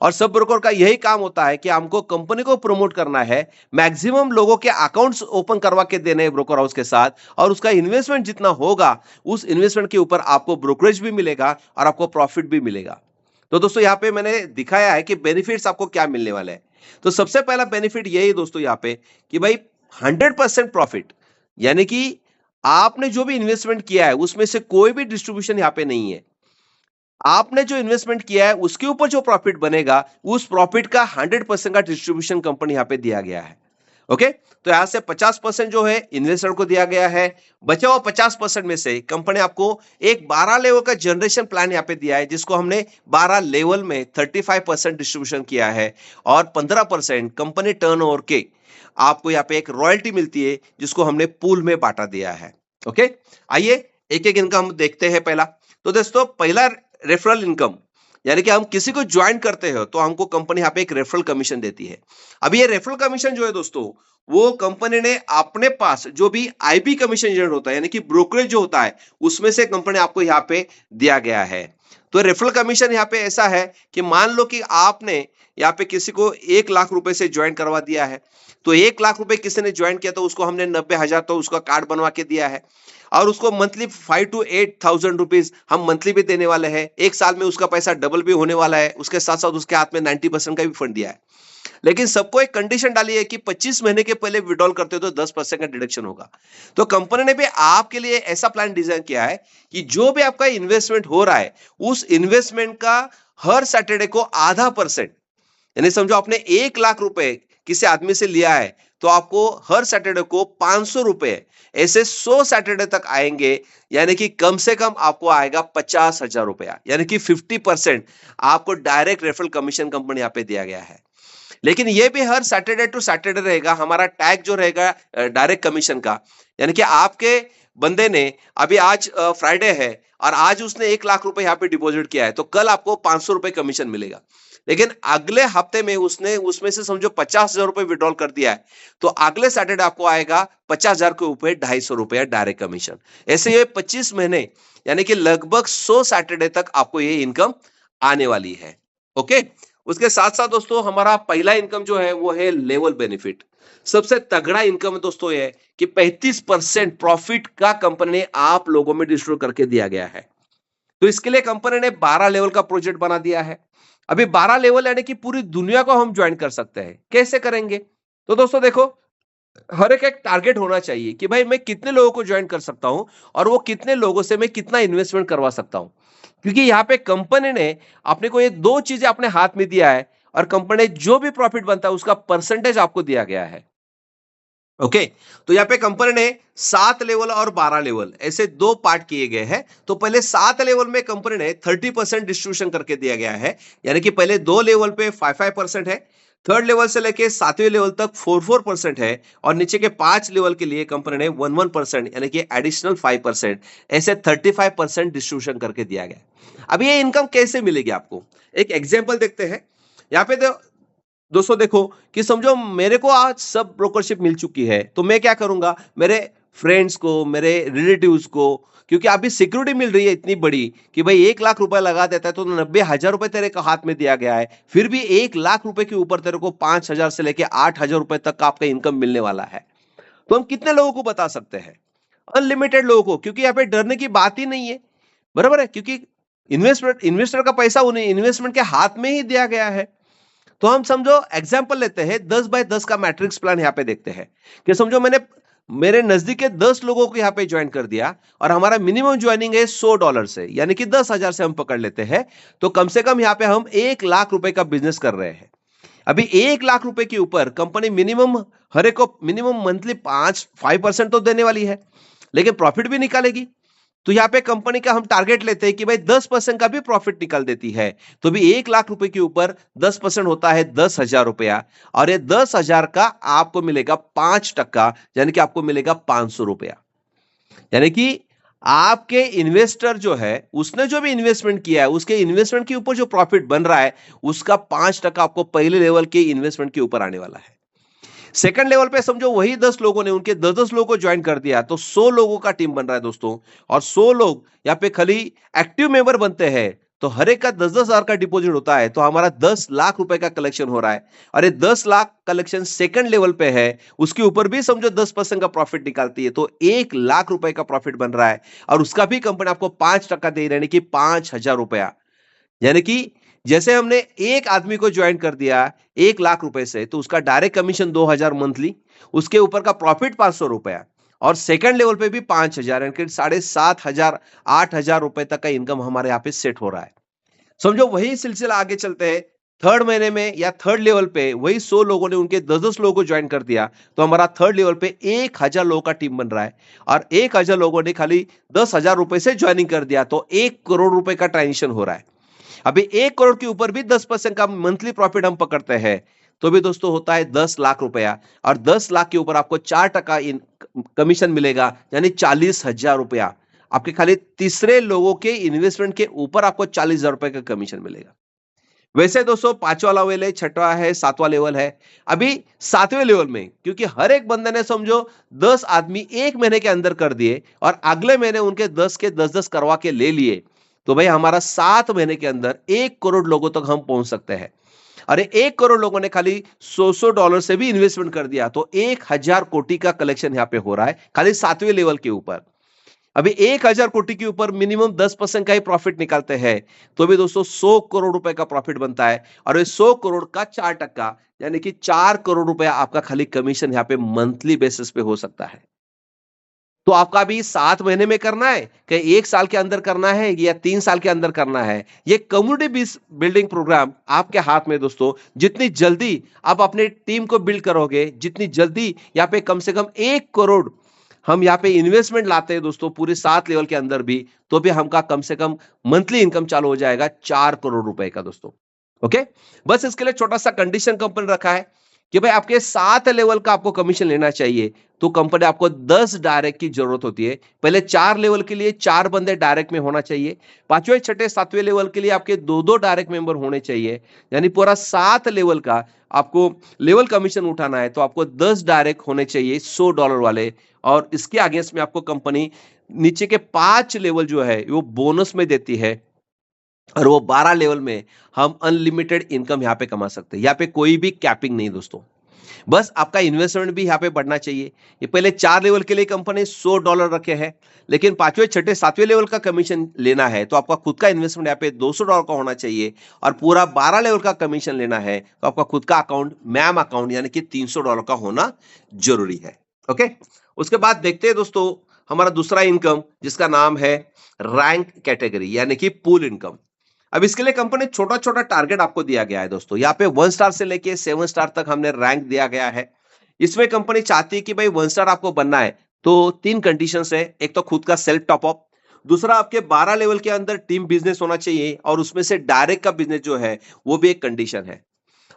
और सब ब्रोकर का यही काम होता है कि हमको कंपनी को प्रमोट करना है, मैक्सिमम लोगों के अकाउंट्स ओपन करवा के देने ब्रोकर हाउस के साथ, और उसका इन्वेस्टमेंट जितना होगा उस इन्वेस्टमेंट के ऊपर आपको ब्रोकरेज भी मिलेगा और आपको प्रॉफिट भी मिलेगा। तो दोस्तों यहाँ पे मैंने दिखाया है कि बेनिफिट्स आपको क्या मिलने वाले हैं। तो सबसे पहला बेनिफिट यही दोस्तों यहाँ पे कि भाई 100% प्रॉफिट, यानी कि आपने जो भी इन्वेस्टमेंट किया है उसमें से कोई भी डिस्ट्रीब्यूशन यहाँ पे नहीं है। आपने जो इन्वेस्टमेंट किया है उसके ऊपर जो प्रॉफिट बनेगा उस प्रॉफिट का 100% का डिस्ट्रीब्यूशन कंपनी यहाँ पे दिया गया है। ओके, तो यहां से 50% जो है इन्वेस्टर को दिया गया है। बचा हुआ 50% में से कंपनी आपको एक 12 लेवल का जनरेशन प्लान यहाँ पे दिया है, जिसको हमने 12 लेवल में 35% डिस्ट्रीब्यूशन किया है और 15% कंपनी टर्नओवर के आपको यहाँ पे एक रॉयल्टी मिलती है जिसको हमने पूल में बांटा दिया है। ओके, आइए एक एक इनका हम देखते हैं। पहला तो दोस्तों पहला रेफरल इनकम, यानी कि हम किसी को ज्वाइन करते हैं तो हमको कंपनी यहाँ पे एक रेफरल कमीशन देती है। अभी ये रेफरल कमीशन जो है दोस्तों वो कंपनी ने अपने पास जो भी आईबी कमीशन जनरेट होता है यानी कि ब्रोकरेज जो होता है उसमें से कंपनी आपको यहाँ पे दिया गया है। तो रेफरल कमीशन यहाँ पे ऐसा है कि मान लो कि आपने यहाँ पे किसी को 1 लाख रुपए से ज्वाइन करवा दिया है, तो 1 लाख रुपए किसी ने ज्वाइन किया तो उसको हमने 90,000 तो उसका कार्ड बनवा के दिया है और उसको मंथली 5 to 8,000 रुपीज हम मंथली भी देने वाले हैं। एक साल में उसका पैसा डबल भी होने वाला है। उसके साथ साथ उसके हाथ में 90% का भी फंड दिया है। लेकिन सबको एक कंडीशन डाली है कि 25 महीने के पहले विड्रॉल करते हो तो 10% का डिडक्शन होगा। तो कंपनी ने भी आपके लिए ऐसा प्लान डिजाइन किया है कि जो भी आपका इन्वेस्टमेंट हो रहा है उस इन्वेस्टमेंट का हर सैटरडे को आधा परसेंट, यानी समझो आपने 1 लाख रुपए किसी आदमी से लिया है तो आपको हर सैटरडे को 500 रुपए ऐसे 100 सैटरडे तक आएंगे, यानी कि कम से कम आपको आएगा 50,000 रुपया, यानी कि 50% आपको डायरेक्ट रेफरल कमीशन कंपनी यहाँ पे दिया गया है। लेकिन ये भी हर सैटरडे टू सैटरडे रहेगा। हमारा टैग जो रहेगा डायरेक्ट कमीशन का, यानी कि आपके बंदे ने अभी आज फ्राइडे है और आज उसने 1 लाख रुपए यहाँ पे डिपॉजिट किया है तो कल आपको 500 रुपए कमीशन मिलेगा। लेकिन अगले हफ्ते में उसने उसमें से समझो 50,000 रुपए विड्रॉल कर दिया है तो अगले सैटरडे आपको आएगा 50,000 के ऊपर 250 रुपया डायरेक्ट कमीशन। ऐसे ये 25 महीने यानी कि लगभग 100 सैटरडे तक आपको ये इनकम आने वाली है। ओके, उसके साथ साथ दोस्तों हमारा पहला इनकम जो है वो है लेवल बेनिफिट। सबसे तगड़ा इनकम दोस्तों ये है कि 35% प्रॉफिट का कंपनी ने आप लोगों में डिस्ट्रीब्यूट करके दिया गया है। तो इसके लिए कंपनी ने 12 लेवल का प्रोजेक्ट बना दिया है। अभी 12 लेवल यानी कि पूरी दुनिया को हम ज्वाइन कर सकते हैं। कैसे करेंगे? तो दोस्तों देखो, हर एक टारगेट होना चाहिए कि भाई मैं कितने लोगों को ज्वाइन कर सकता हूं और वो कितने लोगों से मैं कितना इन्वेस्टमेंट करवा सकता हूं। क्योंकि यहाँ पे कंपनी ने अपने को ये दो चीजें अपने हाथ में दिया है और कंपनी ने जो भी प्रॉफिट बनता है उसका परसेंटेज आपको दिया गया है। ओके, तो यहाँ पे कंपनी ने 7 लेवल और 12 लेवल ऐसे दो पार्ट किए गए हैं। तो पहले 7 लेवल में कंपनी ने 30% डिस्ट्रीब्यूशन करके दिया गया है, यानी कि पहले 2 लेवल पे 5-5% है, थर्ड लेवल से लेके 7वें लेवल तक 4-4% है, और नीचे के 5 लेवल के लिए कंपनी ने 1-1% यानी कि एडिशनल 5% ऐसे 35% डिस्ट्रीब्यूशन करके दिया गया। अब ये इनकम कैसे मिलेगी आपको, एक एग्जाम्पल देखते हैं। यहाँ पे दोस्तों देखो कि समझो मेरे को आज सब ब्रोकरशिप मिल चुकी है, तो मैं क्या करूंगा, मेरे फ्रेंड्स को, मेरे रिलेटिव्स को, क्योंकि अभी सिक्योरिटी मिल रही है इतनी बड़ी कि भाई 1 लाख रुपए लगा देता है तो 90,000 रुपए तेरे को हाथ में दिया गया है, फिर भी 1 लाख रुपए के ऊपर तेरे को 5,000 से लेके 8,000 रुपए तक का आपका इनकम मिलने वाला है। तो हम कितने लोगों को बता सकते हैं? अनलिमिटेड लोगों को, क्योंकि यहाँ पे डरने की बात ही नहीं है। बराबर है, क्योंकि इन्वेस्टर का पैसा उन्हें इन्वेस्टमेंट के हाथ में ही दिया गया है। तो हम समझो एग्जाम्पल लेते हैं, 10 बाय 10 का मैट्रिक्स प्लान यहाँ पे देखते हैं कि समझो मैंने मेरे नजदीक के 10 लोगों को यहाँ पे ज्वाइन कर दिया और हमारा मिनिमम ज्वाइनिंग है $100 से, यानी कि 10,000 से हम पकड़ लेते हैं, तो कम से कम यहाँ पे हम 1 लाख रुपए का बिजनेस कर रहे हैं। अभी 1 लाख रुपए के ऊपर कंपनी मिनिमम हर एक को मिनिमम मंथली 5% तो देने वाली है, लेकिन प्रॉफिट भी निकालेगी। तो यहाँ पे कंपनी का हम टारगेट लेते हैं कि भाई 10% का भी प्रॉफिट निकाल देती है, तो भी 1 लाख रुपए के ऊपर 10% होता है 10,000 रुपया, और ये 10,000 का आपको मिलेगा 5%, यानी कि आपको मिलेगा 500 रुपया। यानी कि आपके इन्वेस्टर जो है उसने जो भी इन्वेस्टमेंट किया है उसके इन्वेस्टमेंट के ऊपर जो प्रॉफिट बन रहा है उसका 5% आपको पहले लेवल के इन्वेस्टमेंट के ऊपर आने वाला है। सेकंड लेवल पे समझो वही 10 लोगों ने उनके 10-10 लोगों को ज्वाइन कर दिया, तो 100 लोगों का टीम बन रहा है दोस्तों, और 100 लोग यहाँ पे खाली एक्टिव मेंबर बनते हैं, तो हर एक का 10-10 हजार का डिपॉजिट होता है, तो हमारा 10 लाख रुपए का कलेक्शन हो रहा है। और ये 10 लाख कलेक्शन सेकंड लेवल पे है, उसके ऊपर भी समझो 10% का प्रॉफिट निकालती है, तो 1 लाख रुपए का प्रॉफिट बन रहा है, और उसका भी कंपनी आपको 5% दे रही है, यानी कि 5,000 रुपया। यानी कि जैसे हमने एक आदमी को ज्वाइन कर दिया 1 लाख रुपए से, तो उसका डायरेक्ट कमीशन 2,000 मंथली, उसके ऊपर का प्रॉफिट 500 रुपया, और सेकंड लेवल पे भी 5,000, यानी कि 7,500 8,000 रुपए तक का इनकम हमारे यहाँ पे सेट हो रहा है। समझो वही सिलसिला आगे चलते हैं, थर्ड महीने में या थर्ड लेवल पे वही 100 लोगों ने उनके 10-10 लोगों को ज्वाइन कर दिया, तो हमारा थर्ड लेवल पे 1,000 लोगों का टीम बन रहा है, और 1,000 लोगों ने खाली 10,000 रुपए से ज्वाइनिंग कर दिया, तो 1 करोड़ रुपए का ट्रांजेक्शन हो रहा है। अभी 1 करोड़ के ऊपर भी 10% का मंथली प्रॉफिट हम पकड़ते हैं, तो भी दोस्तों होता है 10 लाख रुपया, और 10 लाख के ऊपर आपको 4% कमीशन मिलेगा, यानी 40,000 रुपया आपके खाली तीसरे लोगों के इन्वेस्टमेंट के ऊपर आपको 40,000 रुपए का कमीशन मिलेगा। वैसे दोस्तों 5वां लेवल है, 6वां है, 7वां लेवल है। अभी 7वें लेवल में क्योंकि हर एक बंदे ने समझो 10 आदमी 1 महीने के अंदर कर दिए और अगले महीने उनके 10 के 10-10 करवा के ले लिए, तो भाई हमारा 7 महीने के अंदर 1 करोड़ लोगों तक हम पहुंच सकते हैं। अरे 1 करोड़ लोगों ने खाली $100 से भी इन्वेस्टमेंट कर दिया, तो 1,000 कोटी का कलेक्शन यहाँ पे हो रहा है खाली 7वें लेवल के ऊपर। अभी 1,000 कोटी के ऊपर मिनिमम 10% का ही प्रॉफिट निकालते हैं, तो भी दोस्तों 100 करोड़ रुपए का प्रॉफिट बनता है, और ये 100 करोड़ का 4%, यानी कि 4 करोड़ रुपया आपका खाली कमीशन यहाँ पे मंथली बेसिस पे हो सकता है। तो आपका अभी 7 महीने में करना है कि 1 साल के अंदर करना है या 3 साल के अंदर करना है, ये कम्युनिटी बिल्डिंग प्रोग्राम आपके हाथ में दोस्तों। जितनी जल्दी आप अपने टीम को बिल्ड करोगे, जितनी जल्दी यहाँ पे कम से कम 1 करोड़ हम यहाँ पे इन्वेस्टमेंट लाते हैं दोस्तों पूरे 7 लेवल के अंदर भी, तो भी हमका कम से कम मंथली इनकम चालू हो जाएगा 4 करोड़ रुपए का दोस्तों। ओके, बस इसके लिए छोटा सा कंडीशन कंपनी रखा है कि भाई आपके 7 लेवल का आपको कमीशन लेना चाहिए, तो कंपनी आपको 10 डायरेक्ट की जरूरत होती है। पहले 4 लेवल के लिए 4 बंदे डायरेक्ट में होना चाहिए, 5वें 6ठे 7वें लेवल के लिए आपके 2-2 डायरेक्ट मेंबर होने चाहिए, यानी पूरा 7 लेवल का आपको लेवल कमीशन उठाना है, तो आपको 10 डायरेक्ट होने चाहिए $100 वाले, और इसके अगेंस्ट में आपको कंपनी नीचे के 5 लेवल जो है वो बोनस में देती है, और वो 12 लेवल में हम अनलिमिटेड इनकम यहाँ पे कमा सकते हैं। यहाँ पे कोई भी कैपिंग नहीं दोस्तों। बस आपका इन्वेस्टमेंट भी यहाँ पे बढ़ना चाहिए। ये पहले 4 लेवल के लिए कंपनी $100 रखे हैं, लेकिन 5वें, 6ठे, 7वें लेवल का कमीशन लेना है तो आपका खुद का इन्वेस्टमेंट यहाँ पे $200 का होना चाहिए, और पूरा 12 लेवल का कमीशन लेना है तो आपका खुद का अकाउंट, मैम अकाउंट, यानी कि $300 का होना जरूरी है। ओके, उसके बाद देखते हैं दोस्तों हमारा दूसरा इनकम, जिसका नाम है रैंक कैटेगरी, यानी कि पूल इनकम। अब इसके लिए कंपनी छोटा छोटा टारगेट आपको दिया गया है दोस्तों। यहाँ पे 1 स्टार से लेके 7 स्टार तक हमने रैंक दिया गया है। इसमें कंपनी चाहती है कि भाई 1 स्टार आपको बनना है तो 3 कंडीशंस है। एक तो खुद का सेल्फ टॉप अप, दूसरा आपके 12 लेवल के अंदर टीम बिजनेस होना चाहिए, और उसमें से डायरेक्ट का बिजनेस जो है वो भी एक कंडीशन है।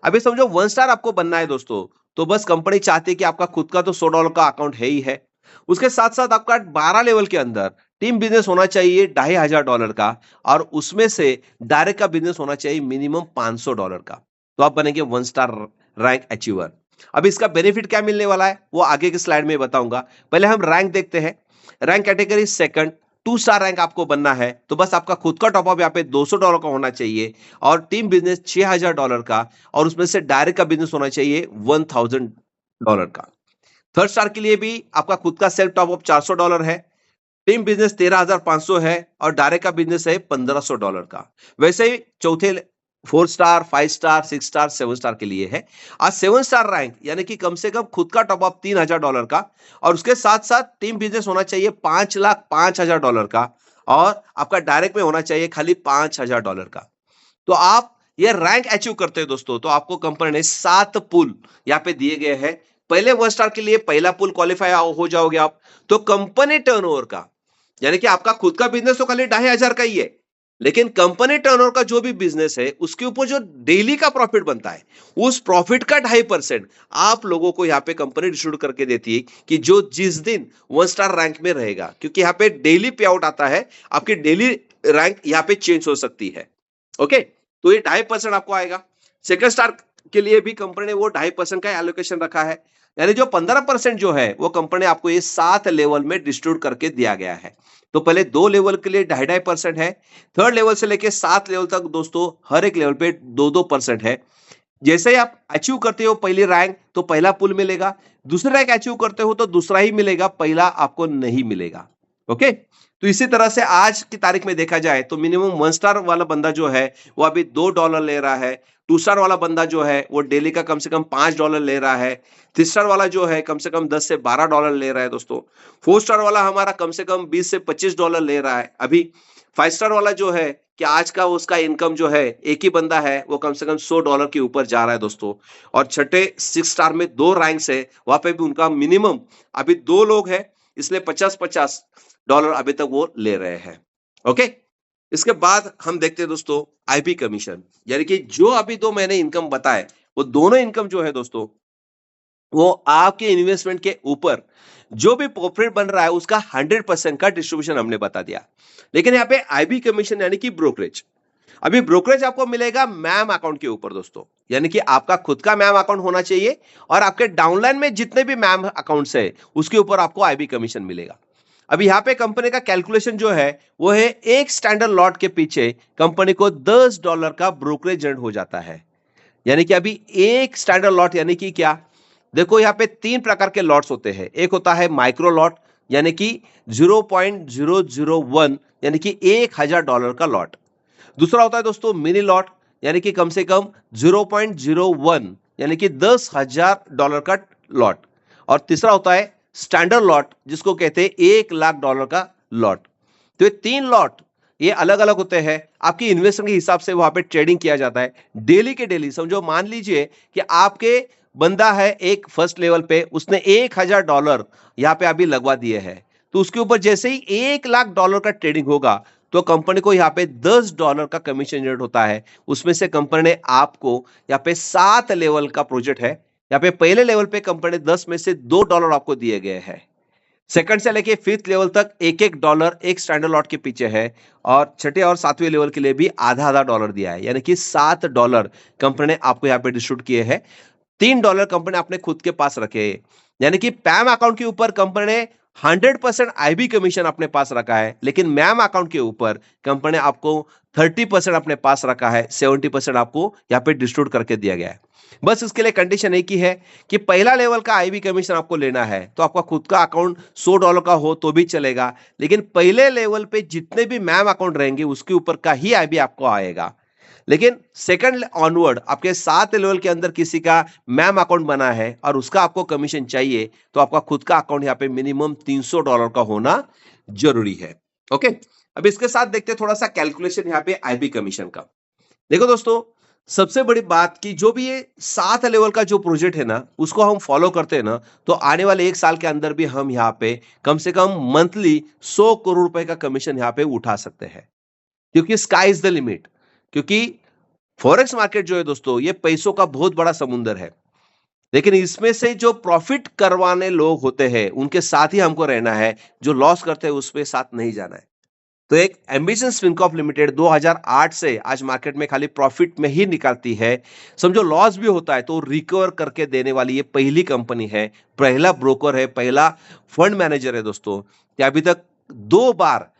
अभी समझो 1 स्टार आपको बनना है दोस्तों, तो बस कंपनी चाहती है कि आपका खुद का तो $100 का अकाउंट है ही है, उसके साथ साथ आपका 12 लेवल के अंदर टीम बिजनेस होना चाहिए $2,500 का, और उसमें से डायरेक्ट का बिजनेस होना चाहिए मिनिमम $500 का। तो आप बनेंगे 1 स्टार रैंक अचीवर। अब इसका बेनिफिट क्या मिलने वाला है वो आगे के स्लाइड में बताऊंगा। पहले हम रैंक देखते हैं। Rank category second, 2 star rank आपको बनना है तो बस आपका खुद का टॉपअप यहाँ पे $200 का होना चाहिए, और टीम बिजनेस $6,000 का, और उसमें से डायरेक्ट का बिजनेस होना चाहिए $1,000 का। थर्ड स्टार के लिए भी आपका खुद का सेल्फ टॉपअप $400 है, टीम बिजनेस 13,500 है, और डायरेक्ट का बिजनेस है $1,500 का। वैसे ही चौथे 4 स्टार, 5 स्टार, 6 स्टार, 7 स्टार के लिए है। आज 7 स्टार रैंक यानी कि कम से कम खुद का टॉपअप $3,000 का, और उसके साथ साथ टीम बिजनेस होना चाहिए $5,05,000 का, और आपका डायरेक्ट में होना चाहिए खाली $5,000 का। तो आप ये रैंक अचीव करते हैं दोस्तों, तो आपको कंपनी ने 7 पुल यहाँ पे दिए गए हैं। पहले 1 स्टार के लिए पहला पुल क्वालिफाई हो जाओगे आप, तो कंपनी टर्नओवर का, यानी कि आपका खुद का बिजनेस तो खाली 2,500 का ही है, लेकिन कंपनी टर्नओवर का जो भी बिजनेस है उसके ऊपर जो डेली का प्रॉफिट बनता है, उस प्रॉफिट का 2.5% आप लोगों को यहाँ पे कंपनी डिस्ट्रीब्यूट करके देती है, कि जो जिस दिन 1 स्टार रैंक में रहेगा, क्योंकि यहाँ पे डेली पे आउट आता है, आपकी डेली रैंक यहाँ पे चेंज हो सकती है। ओके, तो ये 2.5% आपको आएगा। सेकंड स्टार के लिए भी कंपनी ने वो 2.5% का एलोकेशन रखा है, यानी जो 15% जो है वो कंपनी ने आपको ये 7 लेवल में डिस्ट्रीब्यूट करके दिया गया है। तो पहले 2 लेवल के लिए 2.5% है, थर्ड लेवल से लेके 7 लेवल तक दोस्तों हर एक लेवल पे 2-2% है। जैसे ही आप अचीव करते हो पहली रैंक तो पहला पुल मिलेगा, दूसरी रैंक अचीव करते हो तो दूसरा ही मिलेगा, पहला आपको नहीं मिलेगा। ओके, तो इसी तरह से आज की तारीख में देखा जाए तो मिनिमम 1 स्टार वाला बंदा जो है वो अभी $2 ले रहा है, 2 स्टार वाला बंदा जो है वो डेली का कम से कम $5 ले रहा है, 3 स्टार वाला जो है कम से कम $10 से $12 ले रहा है दोस्तों, 4 स्टार वाला हमारा कम से कम $20 से $25 ले रहा है। अभी 5 स्टार वाला जो है कि आज का उसका इनकम जो है, एक ही बंदा है वो कम से कम $100 के ऊपर जा रहा है दोस्तों, और छठे 6 स्टार में 2 रैंक्स है, वहां पे भी उनका मिनिमम अभी 2 लोग हैं, इसलिए $50-50 अभी तक वो ले रहे हैं। ओके, इसके बाद हम देखते हैं दोस्तों आईपी कमीशन, यानी कि जो अभी 2 मैंने इनकम बताए वो दोनों इनकम जो है दोस्तों वो आपके इन्वेस्टमेंट के ऊपर जो भी प्रॉफिट बन रहा है उसका 100% का डिस्ट्रीब्यूशन हमने बता दिया। लेकिन यहाँ पे आईबी कमीशन यानी कि ब्रोकरेज, अभी ब्रोकरेज आपको मिलेगा मैम अकाउंट के ऊपर दोस्तों, यानी कि आपका खुद का मैम अकाउंट होना चाहिए, और आपके डाउनलाइन में जितने भी मैम अकाउंट्स है उसके ऊपर आपको आईबी कमीशन मिलेगा। अभी यहाँ पे कंपनी का कैलकुलेशन जो है वो है एक स्टैंडर्ड लॉट के पीछे कंपनी को $10 का ब्रोकरेज जनरेट हो जाता है। यानी कि अभी एक स्टैंडर्ड लॉट यानी कि क्या, देखो यहाँ पे 3 प्रकार के लॉट्स होते हैं। एक होता है माइक्रो लॉट यानी कि 0.001 यानी कि $1,000 का लॉट। दूसरा होता है दोस्तों मिनी लॉट यानी कि कम से कम 0.01 यानी कि $10,000 का लॉट। और तीसरा होता है स्टैंडर्ड लॉट जिसको कहते हैं $1,00,000 का लॉट। तो ये 3 लॉट ये अलग अलग होते हैं, आपकी इन्वेस्टमेंट के हिसाब से वहां पे ट्रेडिंग किया जाता है डेली के डेली। समझो मान लीजिए कि आपके बंदा है एक फर्स्ट लेवल पे, उसने $1,000 यहाँ पे अभी लगवा दिए हैं, तो उसके ऊपर जैसे ही $1,00,000 का ट्रेडिंग होगा तो कंपनी को यहाँ पे $10 का कमीशन जनरेट होता है। उसमें से कंपनी ने आपको यहाँ पे 7 लेवल का प्रोजेक्ट है, यहाँ पे पहले लेवल पे कंपनी ने 10 में से $2 आपको दिए गए हैं, सेकंड से लेके 5th लेवल तक $1-1 एक स्टैंडर्ड लॉट के पीछे है, और छठे और 7वें लेवल के लिए भी आधा $1 दिया है, यानी कि $7 कंपनी ने आपको यहाँ पे डिस्ट्रीब्यूट किए हैं। $3 कंपनी ने अपने खुद के पास रखे, यानी कि पैम अकाउंट के ऊपर कंपनी ने 100% आईबी कमीशन अपने पास रखा है, लेकिन मैम अकाउंट के ऊपर कंपनी आपको 30% अपने पास रखा है, 70% आपको यहाँ पे डिस्ट्रीब्यूट करके दिया गया है। बस इसके लिए कंडीशन एक ही है कि पहला लेवल का आईबी कमीशन आपको लेना है तो आपका खुद का अकाउंट $100 का हो तो भी चलेगा, लेकिन पहले लेवल पे जितने भी मैम अकाउंट रहेंगे उसके ऊपर का ही आईबी आपको आएगा। लेकिन सेकंड ऑनवर्ड आपके 7 लेवल के अंदर किसी का मैम अकाउंट बना है और उसका आपको कमीशन चाहिए तो आपका खुद का अकाउंट यहाँ पे मिनिमम $300 का होना जरूरी है। ओके, अब इसके साथ देखते हैं थोड़ा सा कैलकुलेशन यहाँ पे आईबी कमीशन का। देखो दोस्तों, सबसे बड़ी बात कि जो भी ये 7 लेवल का जो प्रोजेक्ट है ना उसको हम फॉलो करते हैं ना, तो आने वाले 1 साल के अंदर भी हम यहाँ पे कम से कम मंथली 100 करोड़ रुपए का कमीशन यहाँ पे उठा सकते हैं, क्योंकि स्काई इज द लिमिट। क्योंकि फॉरेक्स मार्केट जो है दोस्तों, ये पैसों का बहुत बड़ा समुंदर है, लेकिन इसमें से जो प्रॉफिट करवाने लोग होते हैं उनके साथ ही हमको रहना है, जो लॉस करते हैं उसपे साथ नहीं जाना है। तो एक एम्बिशंस फिनकॉर्प लिमिटेड 2008 से आज मार्केट में खाली प्रॉफिट में ही निकालती है। समझो लॉस भी होता है तो रिकवर करके देने वाली ये पहली कंपनी है, पहला ब्रोकर है, पहला फंड मैनेजर है दोस्तों, कि अभी तक 2 बार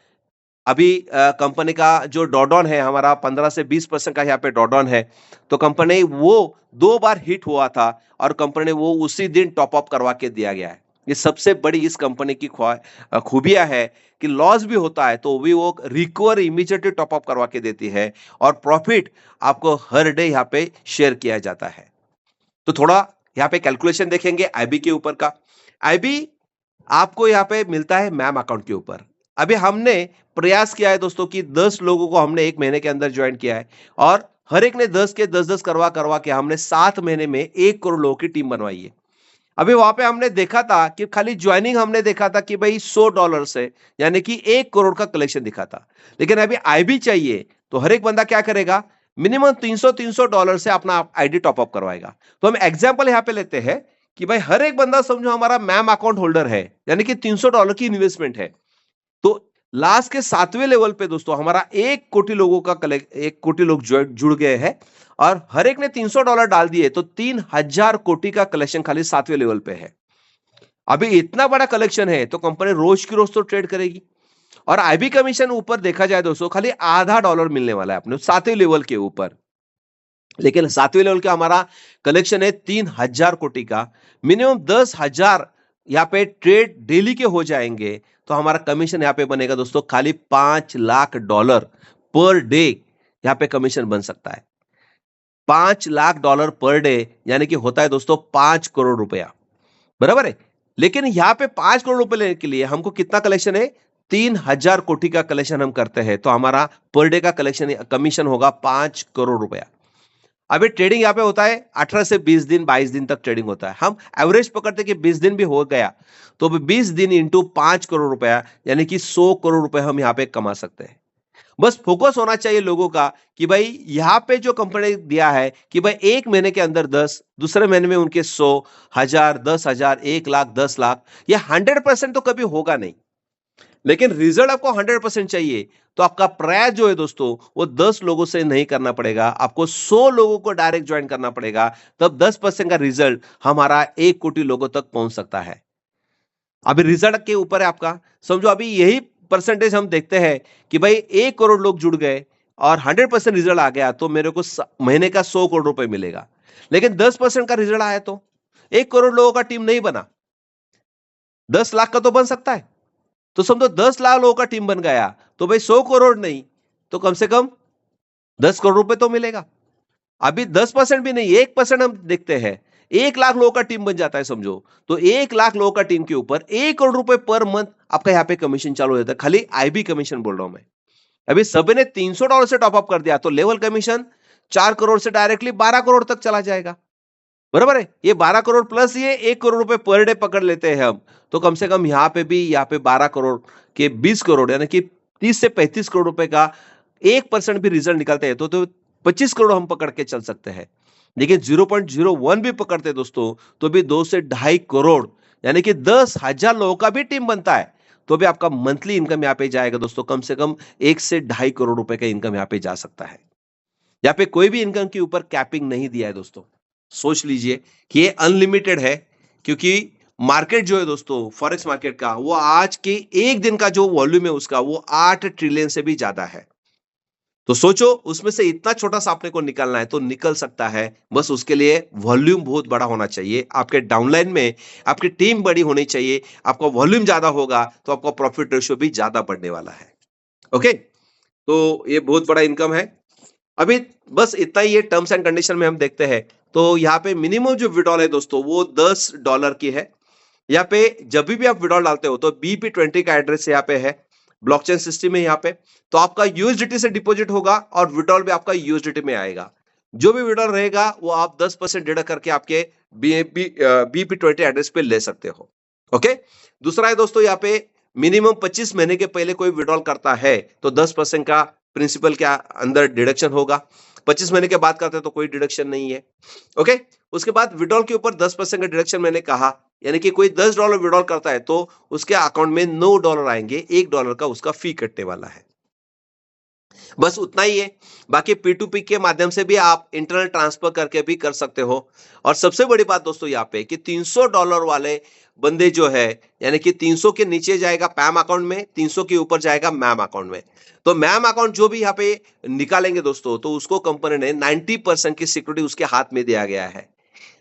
अभी कंपनी का जो ड्रॉडाउन है हमारा 15 से 20% का यहाँ पे ड्रॉडाउन है, तो कंपनी वो 2 बार हिट हुआ था और कंपनी ने वो उसी दिन टॉप अप करवा के दिया गया है। ये सबसे बड़ी इस कंपनी की खूबियां है कि लॉस भी होता है तो भी वो रिकवर इमीडिएटली टॉप अप करवा के देती है और प्रॉफिट आपको हर डे यहाँ पे शेयर किया जाता है। तो थोड़ा यहाँ पे कैलकुलेशन देखेंगे आईबी के ऊपर का। आईबी आपको यहाँ पे मिलता है मैम अकाउंट के ऊपर। अभी हमने प्रयास किया है दोस्तों कि 10 लोगों को हमने 1 महीने के अंदर ज्वाइन किया है और हर एक ने 10 के 10-10 करवा करवा के हमने 7 महीने में 1 करोड़ लोगों की टीम बनवाई है। अभी वहां पे हमने देखा था कि खाली ज्वाइनिंग हमने देखा था कि भाई $100 से यानी कि 1 करोड़ का कलेक्शन दिखा था, लेकिन अभी आईबी चाहिए तो हर एक बंदा क्या करेगा, मिनिमम $300 से अपना आईडी टॉप अप करवाएगा। तो हम एग्जाम्पल यहाँ पे लेते हैं कि भाई हर एक बंदा समझो हमारा मैम अकाउंट होल्डर है, यानी कि $300 की इन्वेस्टमेंट है। तो लास्ट के 7वें लेवल पे दोस्तों हमारा 1 कोटी लोगों का 1 कोटी लोग जुड़ गए हैं और हर एक ने $300 डाल दिए तो 3000 कोटी का कलेक्शन खाली 7वें लेवल पे है। अभी इतना बड़ा कलेक्शन है तो कंपनी रोज की रोज तो ट्रेड करेगी और आईबी कमीशन ऊपर देखा जाए दोस्तों खाली आधा डॉलर मिलने वाला है अपने 7वें लेवल के ऊपर। लेकिन 7वें लेवल का हमारा कलेक्शन है 3000 कोटी का, मिनिमम 10,000 यहाँ पे ट्रेड डेली के हो जाएंगे तो हमारा कमीशन यहाँ पे बनेगा दोस्तों खाली $5 लाख पर डे यहाँ पे कमीशन बन सकता है। $5 लाख पर डे यानी कि होता है दोस्तों 5 करोड़ रुपया, बराबर है। लेकिन यहाँ पे 5 करोड़ रुपए लेने के लिए हमको कितना कलेक्शन है, 3000 कोटी का कलेक्शन हम करते हैं तो हमारा पर डे का कलेक्शन कमीशन होगा 5 करोड़ रुपया। अभी ट्रेडिंग यहाँ पे होता है 18 से 20 दिन 22 दिन तक ट्रेडिंग होता है, हम एवरेज पकड़ते कि 20 दिन भी हो गया तो 20 दिन इंटू 5 करोड़ रुपया यानी कि 100 करोड़ रुपए हम यहाँ पे कमा सकते हैं। बस फोकस होना चाहिए लोगों का कि भाई यहाँ पे जो कंपनी दिया है कि भाई 1 महीने के अंदर 10, दूसरे महीने में उनके 100, 1000, 10,000, 1 लाख, 10 लाख, ये 100% तो कभी होगा नहीं, लेकिन रिजल्ट आपको 100% चाहिए तो आपका प्रयास जो है दोस्तों वो 10 लोगों से नहीं करना पड़ेगा, आपको 100 लोगों को डायरेक्ट ज्वाइन करना पड़ेगा, तब 10% का रिजल्ट हमारा 1 कोटी लोगों तक पहुंच सकता है। अभी रिजल्ट के ऊपर है आपका। समझो अभी यही परसेंटेज हम देखते हैं कि भाई 1 करोड़ लोग जुड़ गए और 100% रिजल्ट आ गया तो मेरे को महीने का 100 करोड़ रुपए मिलेगा, लेकिन 10% का रिजल्ट आया तो 1 करोड़ लोगों का टीम नहीं बना, 10 लाख का तो बन सकता है। तो समझो 10 लाख लोगों का टीम बन गया तो भाई 100 करोड़ नहीं तो कम से कम 10 करोड़ रुपए तो मिलेगा। अभी 10% भी नहीं, 1% हम देखते हैं, 1 लाख लोगों का टीम बन जाता है समझो, तो 1 लाख लोगों का टीम के ऊपर 1 करोड़ रुपए पर मंथ आपका यहाँ पे कमीशन चालू हो जाता है। खाली आईबी कमीशन बोल रहा हूं मैं। अभी सभी ने $300 से टॉप अप कर दिया तो लेवल कमीशन 4 करोड़ से डायरेक्टली 12 करोड़ तक चला जाएगा, बराबर है। ये 12 करोड़ प्लस ये 1 करोड़ रुपए पर डे पकड़ लेते हैं हम, तो कम से कम यहाँ पे भी यहाँ पे 12 करोड़ के 20 करोड़ यानी कि 30 से 35 करोड़ रुपए का 1% भी रिजल्ट निकलते हैं तो 25 करोड़ हम पकड़ के चल सकते हैं। लेकिन 0.01 भी पकड़ते दोस्तों तो भी 2 से 2.5 करोड़ यानी कि 10,000 लोगों का भी टीम बनता है तो भी आपका मंथली इनकम यहाँ पे जाएगा दोस्तों कम से कम 1 से 2.5 करोड़ रुपए का इनकम यहाँ पे जा सकता है। यहाँ पे कोई भी इनकम के ऊपर कैपिंग नहीं दिया है दोस्तों, सोच लीजिए कि ये अनलिमिटेड है, क्योंकि मार्केट जो है दोस्तों फॉरेक्स मार्केट का, वो आज के एक दिन का जो वॉल्यूम है उसका, वो 8 ट्रिलियन से भी ज्यादा है। तो सोचो उसमें से इतना छोटा सा आपने को निकालना है तो निकल सकता है, बस उसके लिए वॉल्यूम बहुत बड़ा होना चाहिए। आपके डाउनलाइन में आपकी टीम बड़ी होनी चाहिए, आपका वॉल्यूम ज्यादा होगा तो आपका प्रॉफिट रेशियो भी ज्यादा बढ़ने वाला है। ओके, तो ये बहुत बड़ा इनकम है। अभी बस इतना ही, ये टर्म्स एंड कंडीशन में हम देखते हैं। तो यहाँ पे मिनिमम जो विड्रॉल है दोस्तों वो $10 की है। यहाँ पे जब भी आप विड्रॉल डालते हो तो BP20 का एड्रेस यहाँ पे है, ब्लॉकचेन सिस्टम है यहाँ पे। तो आपका यूएसडीटी से डिपॉजिट होगा और विड्रॉल भी आपका यूएसडीटी में आएगा। जो भी विड्रॉल रहेगा वो आप 10% डिडक्ट करके आपके BP20 एड्रेस पे ले सकते हो। ओके, दूसरा है दोस्तों यहाँ पे मिनिमम 25 महीने के पहले कोई विड्रॉल करता है तो 10% का प्रिंसिपल के अंदर डिडक्शन होगा। 25 महीने के बाद करते हैं तो कोई डिडक्शन नहीं है। ओके, उसके बाद विड्रॉल के ऊपर 10% का डिडक्शन मैंने कहा, यानी कि कोई $10 विड्रॉल करता है तो उसके अकाउंट में $9 आएंगे, $1 का उसका फी कटने वाला है। बस उतना ही है। बाकी P2P के माध्यम से भी आप इंटरनल ट्रांसफर करके भी कर सकते हो। और सबसे बड़ी बात दोस्तों यहाँ पे कि $300 वाले बंदे जो है, यानी कि 300 के नीचे जाएगा पैम अकाउंट में, 300 के ऊपर जाएगा मैम अकाउंट में। तो मैम अकाउंट जो भी यहाँ पे निकालेंगे दोस्तों, तो उसको कंपनी ने 90% की सिक्योरिटी उसके हाथ में दिया गया है।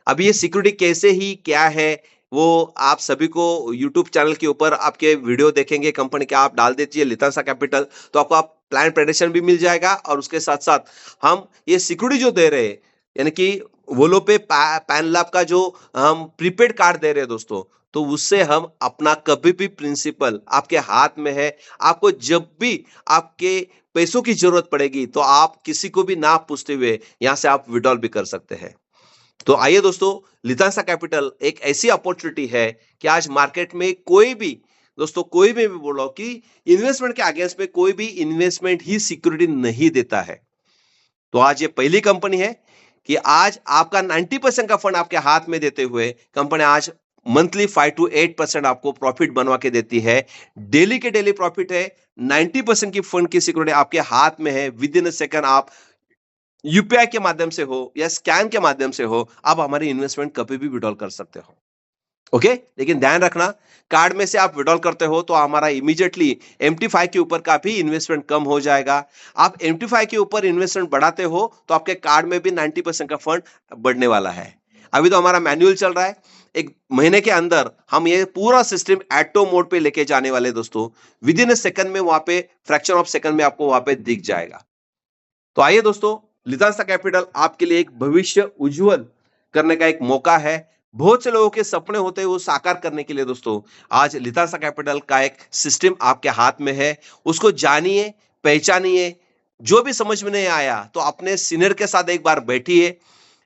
अब ये सिक्योरिटी कैसे ही क्या है, वो आप सभी को यूट्यूब चैनल के ऊपर आपके वीडियो देखेंगे कंपनी के, आप डाल दीजिए लितांसा कैपिटल, तो आपको आप प्लान प्रेडिक्शन भी मिल जाएगा। और उसके साथ साथ हम ये सिक्योरिटी जो दे रहे हैं, यानी कि वो लोग पे पैन लैब का जो हम प्रीपेड कार्ड दे रहे हैं दोस्तों, तो उससे हम अपना कभी भी प्रिंसिपल आपके हाथ में है। आपको जब भी आपके पैसों की जरूरत पड़ेगी तो आप किसी को भी ना पूछते हुए यहाँ से आप विड्रॉल भी कर सकते हैं। तो आइए दोस्तों, लितांसा कैपिटल एक ऐसी अपॉर्चुनिटी है कि आज मार्केट में कोई भी दोस्तों, कोई भी मैं बोल रहा हूं कि इन्वेस्टमेंट के अगेंस्ट में कोई भी इन्वेस्टमेंट ही सिक्योरिटी नहीं देता है। तो आज ये पहली कंपनी है कि आज आपका 90% का फंड आपके हाथ में देते हुए कंपनी आज मंथली 5 to 8% आपको प्रॉफिट बनवा के देती है। डेली के डेली प्रॉफिट है। 90% की फंड की सिक्योरिटी आपके हाथ में है। विद इन अ सेकंड आप यूपीआई के माध्यम से हो या स्कैन के माध्यम से हो, आप हमारी इन्वेस्टमेंट कभी भी विड्रॉल कर सकते हो। ओके, लेकिन ध्यान रखना, कार्ड में से आप विड्रॉल करते हो तो हमारा इमीडिएटली MT5 के ऊपर का भी इन्वेस्टमेंट कम हो जाएगा। आप MT5 के ऊपर इन्वेस्टमेंट बढ़ाते हो तो आपके कार्ड में भी 90% का फंड बढ़ने वाला है। अभी तो हमारा मैनुअल चल रहा है, एक महीने के अंदर हम ये पूरा सिस्टम एटो मोड पे लेके जाने वाले दोस्तों। विद इन अ सेकंड में वहां पे, फ्रैक्शन ऑफ सेकंड में आपको वहां पे दिख जाएगा। तो आइए दोस्तों, लितांसा कैपिटल आपके लिए एक भविष्य उज्जवल करने का एक मौका है। बहुत से लोगों के सपने होते हैं वो साकार करने के लिए दोस्तों, आज लितांसा कैपिटल का एक सिस्टम आपके हाथ में है। उसको जानिए, पहचानिए। जो भी समझ में नहीं आया तो अपने सीनियर के साथ एक बार बैठिए।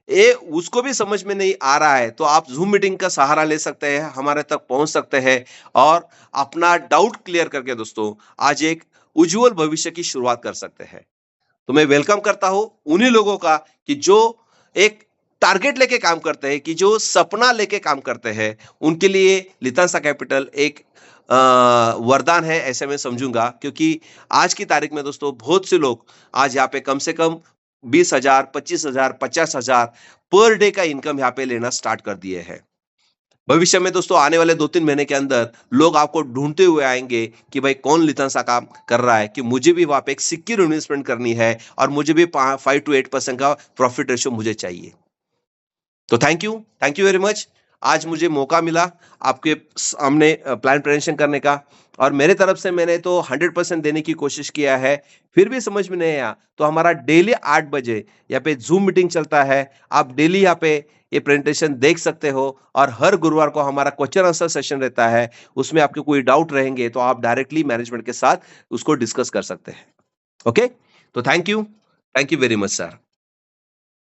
ये उसको भी समझ में नहीं आ रहा है तो आप जूम मीटिंग का सहारा ले सकते हैं, हमारे तक पहुंच सकते हैं और अपना डाउट क्लियर करके दोस्तों आज एक उज्जवल भविष्य की शुरुआत कर सकते हैं। तो मैं वेलकम करता हूं उन्हीं लोगों का कि जो एक टारगेट लेके काम करते हैं, कि जो सपना लेके काम करते हैं, उनके लिए लितांसा कैपिटल एक वरदान है, ऐसे मैं समझूंगा। क्योंकि आज की तारीख में दोस्तों बहुत से लोग आज यहाँ पे कम से कम 20,000, 25,000, 50,000 पर डे का इनकम यहाँ पे लेना स्टार्ट कर दिए हैं। भविष्य में दोस्तों आने वाले 2-3 महीने के अंदर लोग आपको ढूंढते हुए आएंगे कि भाई कौन लितांसा काम कर रहा है, कि मुझे भी वहां पे एक सिक्योर इन्वेस्टमेंट करनी है और मुझे भी 5 to 8% का प्रॉफिट रेशियो मुझे चाहिए। तो थैंक यू वेरी मच। आज मुझे मौका मिला आपके सामने प्लान प्रेजेंटेशन करने का, और मेरे तरफ से मैंने तो 100% देने की कोशिश किया है। फिर भी समझ में नहीं आया तो हमारा डेली 8 बजे यहाँ पे जूम मीटिंग चलता है। आप डेली यहाँ पे ये प्रेजेंटेशन देख सकते हो और हर गुरुवार को हमारा क्वेश्चन आंसर सेशन रहता है। उसमें आपके कोई डाउट रहेंगे तो आप डायरेक्टली मैनेजमेंट के साथ उसको डिस्कस कर सकते हैं। ओके, तो thank you very much sir.